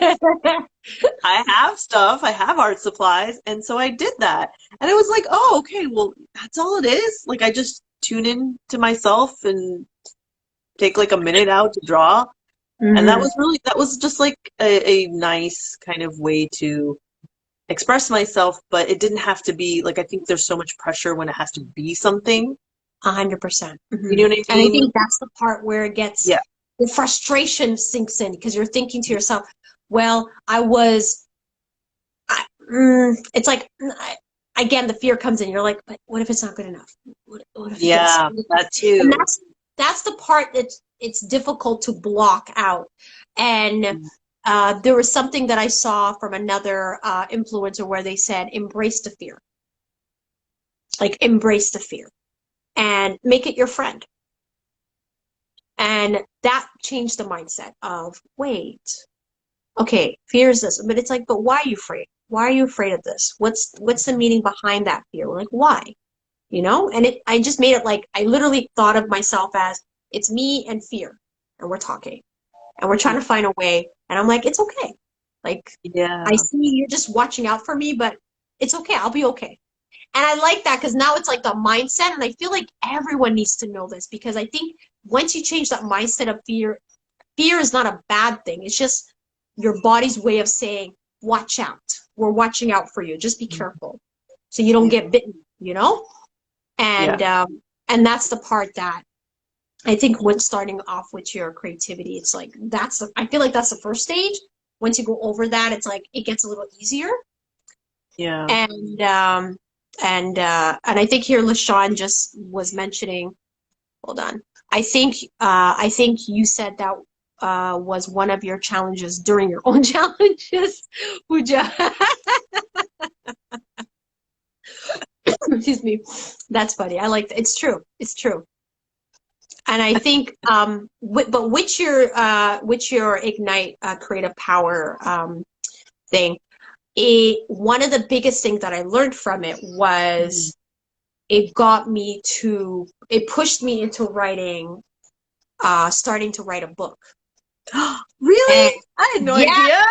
I have stuff. I have art supplies. And so I did that. And it was like, oh, okay, well, that's all it is. Like I just tune in to myself and take like a minute out to draw. Mm-hmm. And that was just like a nice kind of way to express myself, but it didn't have to be like, I think there's so much pressure when it has to be something. 100%. You know what I mean? And I think that's the part where it gets, yeah. the frustration sinks in, because you're thinking to yourself, well, it's like, again, the fear comes in. You're like, but what if it's not good enough? What if that too. And that's the part that it's difficult to block out. And there was something that I saw from another influencer where they said, embrace the fear. Like, embrace the fear and make it your friend. And that changed the mindset of, wait, okay, fear is this. But it's like, but why are you afraid? Why are you afraid of this? What's the meaning behind that fear? Like, why? You know? And I just made it like, I literally thought of myself as, it's me and fear. And we're talking. And we're trying to find a way. And I'm like, it's okay. Like, I see you're just watching out for me, but it's okay. I'll be okay. And I like that, because now it's like the mindset. And I feel like everyone needs to know this, because I think once you change that mindset of fear is not a bad thing. It's just your body's way of saying, watch out. We're watching out for you. Just be careful so you don't get bitten, you know? And and that's the part that I think when starting off with your creativity, it's like, I feel like that's the first stage. Once you go over that, it's like, it gets a little easier. Yeah. And I think here LaShawn just was mentioning, hold on. I think you said that was one of your challenges during your own challenges, Pooja. Excuse me. That's funny. I like that. It's true. It's true. And I think, but with your Ignite Creative Power thing, one of the biggest things that I learned from it was it pushed me into writing, starting to write a book. Really? And, I had no idea.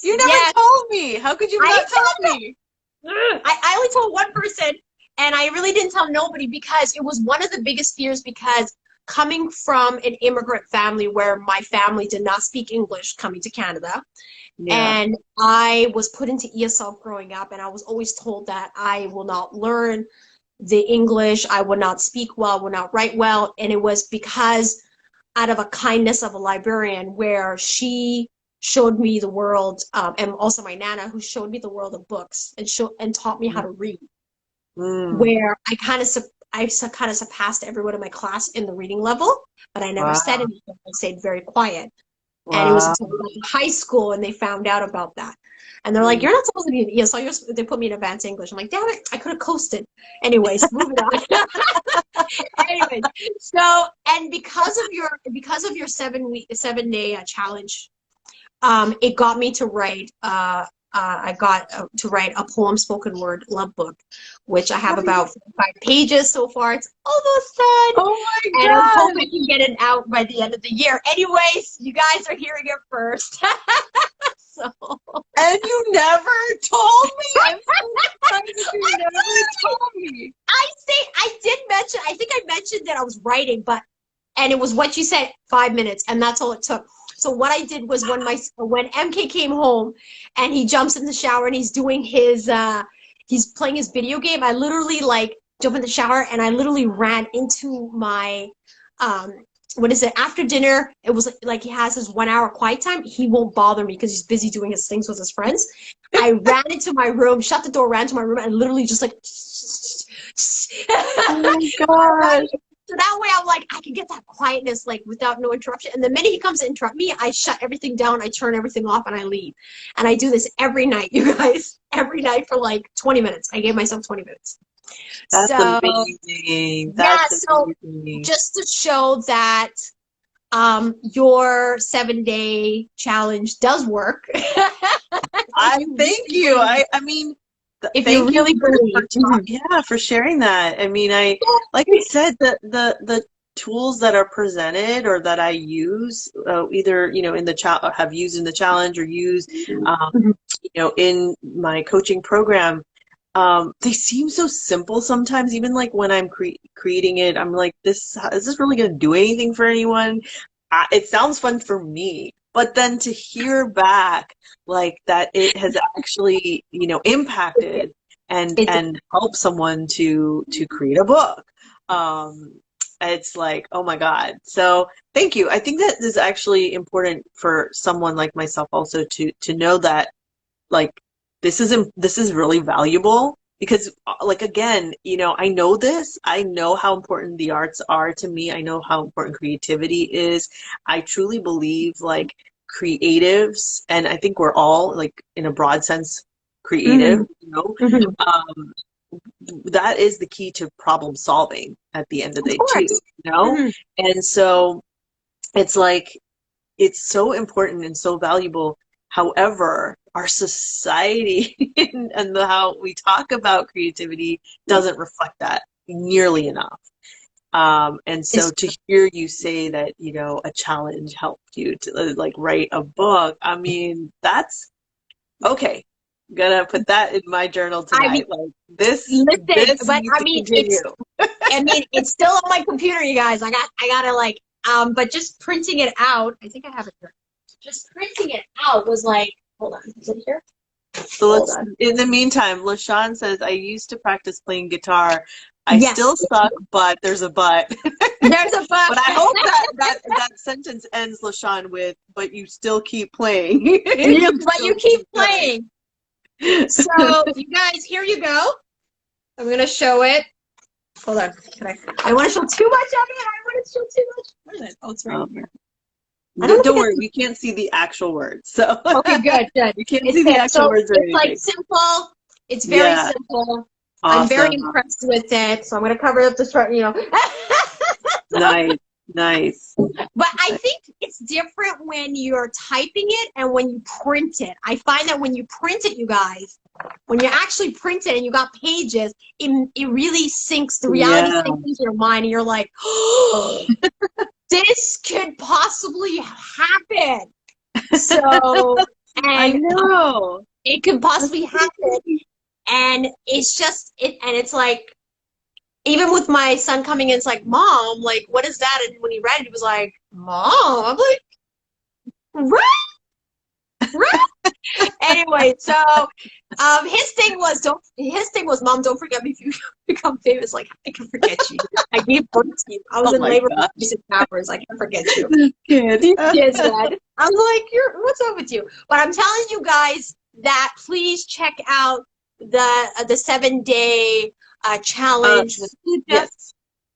You never told me. How could you not tell me? I only told one person, and I really didn't tell nobody, because it was one of the biggest fears, because coming from an immigrant family where my family did not speak English coming to Canada, and I was put into ESL growing up, and I was always told that I will not learn the English, I would not speak well, would not write well, and it was because out of a kindness of a librarian where she showed me the world, and also my Nana, who showed me the world of books and taught me how to read, where I kind of surpassed everyone in my class in the reading level, but I never said anything. I stayed very quiet. And it was until we went to high school and they found out about that. And they're like, you're not supposed to be in ESL. They put me in advanced English. I'm like, damn it, I could have coasted. Anyways, moving on. Anyways, so, and because of your 7-day challenge, it got me to write, I got to write a poem spoken word love book, which I have about 5 pages so far. It's almost done. Oh my God. And I hope I can get it out by the end of the year. Anyways, you guys are hearing it first. So. And you never told me. I'm so excited you never told me. I did mention, I think I mentioned that I was writing, and it was what you said, 5 minutes, and that's all it took. So what I did was when MK came home and he jumps in the shower and he's doing he's playing his video game, I literally like jump in the shower and I literally ran into my, after dinner, it was like he has his 1 hour quiet time. He won't bother me because he's busy doing his things with his friends. I ran into my room, shut the door, ran to my room, and literally just like, oh my gosh. So that way I'm like, I can get that quietness like without no interruption. And the minute he comes to interrupt me, I shut everything down, I turn everything off, and I leave. And I do this every night, you guys. Every night for like 20 minutes. I gave myself 20 minutes. That's amazing. That's amazing. Just to show that your 7-day challenge does work. I thank you. I mean, if you really believe. For sharing that. I mean, like I said, the tools that are presented or that I use, either in the have used in the challenge or use in my coaching program, they seem so simple sometimes. Even like when I'm creating it, I'm like, is this really going to do anything for anyone? It sounds fun for me, but then to hear back like that it has actually, impacted and helped someone to create a book. It's like, oh my God. So thank you. I think that is actually important for someone like myself also to know that like this is really valuable because like again, I know this. I know how important the arts are to me. I know how important creativity is. I truly believe like creatives, and I think we're all like in a broad sense creative, that is the key to problem solving at the end of the day too, And so it's like it's so important and so valuable. However, our society and how we talk about creativity doesn't reflect that nearly enough. And so to hear you say that, a challenge helped you to like write a book, I mean, that's okay. Gonna put that in my journal tonight. I mean, like this, listen, this but needs to continue. it's still on my computer, you guys. I gotta like, but just printing it out. I think I have it here. Just printing it out was like, hold on, is it here? So in the meantime, LaShawn says, I used to practice playing guitar. I still suck, but there's a but. There's a but. But I hope that sentence ends, LaShawn, with, but you still keep playing. But you keep playing. So, you guys, here you go. I'm going to show it. Hold on. I want to show too much of it. I want to show too much. Where is it? Oh, it's right here. Don't worry, we can't see the actual words. So okay, good. You can't see the actual words or anything. It's like simple. It's very simple. Awesome. I'm very impressed with it. So I'm going to cover up the front, Nice. But I think it's different when you're typing it and when you print it. I find that when you print it, you guys, when you actually print it and you got pages, it really sinks, the reality sinks into your mind and you're like, oh, this could possibly happen. So, and I know. It could possibly happen. And it's just, it's like, even with my son coming in, it's like, Mom, like, what is that? And when he read it, he was like, Mom. I'm like, right? Anyway, so his thing was, Mom, don't forget me if you become famous. Like, I can forget you. I gave birth to you. I was in labor for 6 hours. I can't forget you. Good. Kids, man. I'm like, what's up with you? But I'm telling you guys that please check out the 7-day challenge with Pooja.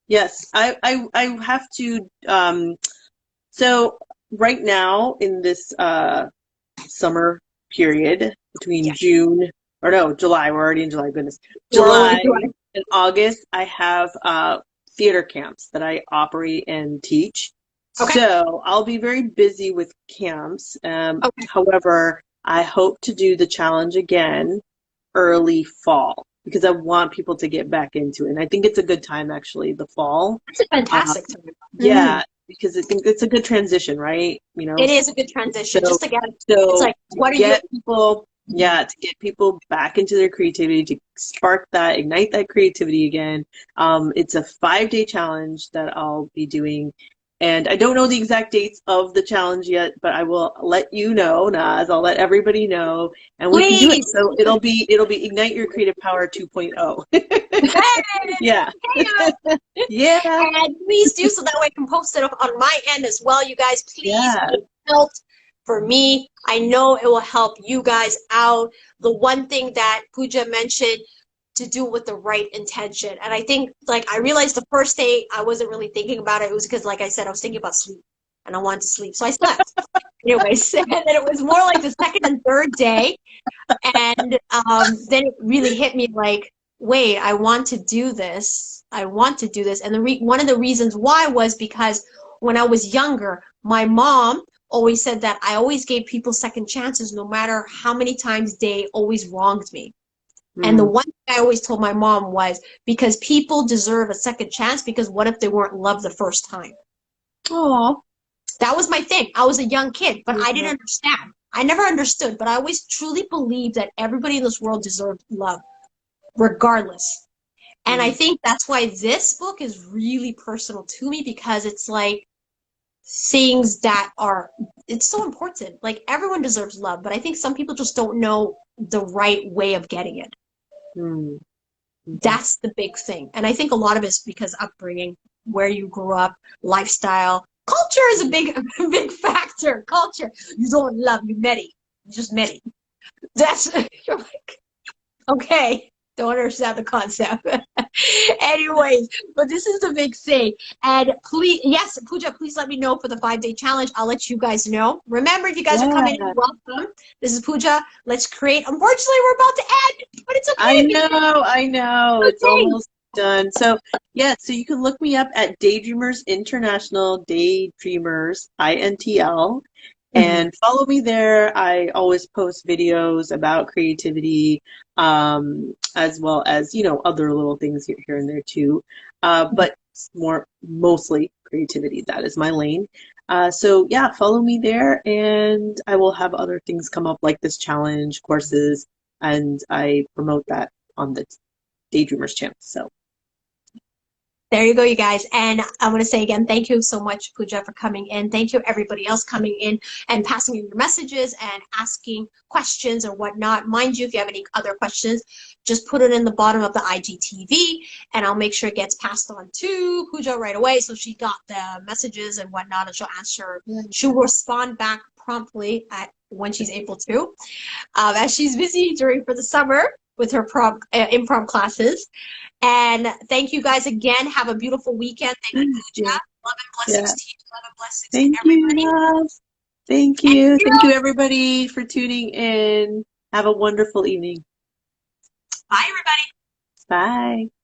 Yes. I have to. So right now in this summer period between July. We're already in July. Goodness, July and August. I have theater camps that I operate and teach. Okay. So I'll be very busy with camps. However, I hope to do the challenge again early fall, because I want people to get back into it. And I think it's a good time, actually, the fall. It's a fantastic time. Yeah, because I think it's a good transition, right? It is a good transition. So, just to get, it's like, what are you? People, to get people back into their creativity, to spark that, ignite that creativity again. It's a 5-day challenge that I'll be doing. And I don't know the exact dates of the challenge yet, but I will let you know, Naz. I'll let everybody know, and we can do it. So it'll be Ignite Your Creative Power 2.0. Yeah. Yeah. And please do so that way I can post it on my end as well. You guys, please help for me. I know it will help you guys out. The one thing that Pooja mentioned, to do with the right intention. And I think, like, I realized the first day I wasn't really thinking about it. It was because, like I said, I was thinking about sleep and I wanted to sleep. So I slept. Anyways, and then it was more like the second and third day. And then it really hit me like, wait, I want to do this. I want to do this. And one of the reasons why was because when I was younger, my mom always said that I always gave people second chances no matter how many times they always wronged me. And the one thing I always told my mom was, because people deserve a second chance, because what if they weren't loved the first time? Oh, that was my thing. I was a young kid, but I didn't understand. I never understood, but I always truly believed that everybody in this world deserved love. regardless. And I think that's why this book is really personal to me, because it's like things that are, it's so important. Like, everyone deserves love, but I think some people just don't know the right way of getting it. That's the big thing. And I think a lot of it's because upbringing, where you grew up, lifestyle, culture is a big factor. Culture. You don't love, you met it. You just met it. That's, you're like, okay, don't understand the concept. Anyways, but this is the big thing. And please, yes, Pooja, please let me know for the 5-day challenge. I'll let you guys know. Remember, if you guys are coming in, welcome. This is Pooja. Let's create. Unfortunately, we're about to end, but it's okay. I know. It's almost done. So, yeah, so you can look me up at Daydreamers International, Daydreamers, INTL. And follow me there. I always post videos about creativity, as well as, you know, other little things here and there too. But mostly creativity. That is my lane. So yeah, follow me there, and I will have other things come up like this challenge, courses, and I promote that on the Daydreamers channel. So there you go, you guys. And I want to say again, thank you so much, Pooja, for coming in. Thank you, everybody else coming in and passing in your messages and asking questions or whatnot. Mind you, if you have any other questions, just put it in the bottom of the IGTV, and I'll make sure it gets passed on to Pooja right away. So she got the messages and whatnot, and she'll answer. She'll respond back promptly when she's able to, as she's busy for the summer with her improv classes. And thank you guys again. Have a beautiful weekend. Thank you, Pooja. Love and blessings to you. Love and blessings to everybody. Thank you. Thank you, everybody, for tuning in. Have a wonderful evening. Bye, everybody. Bye.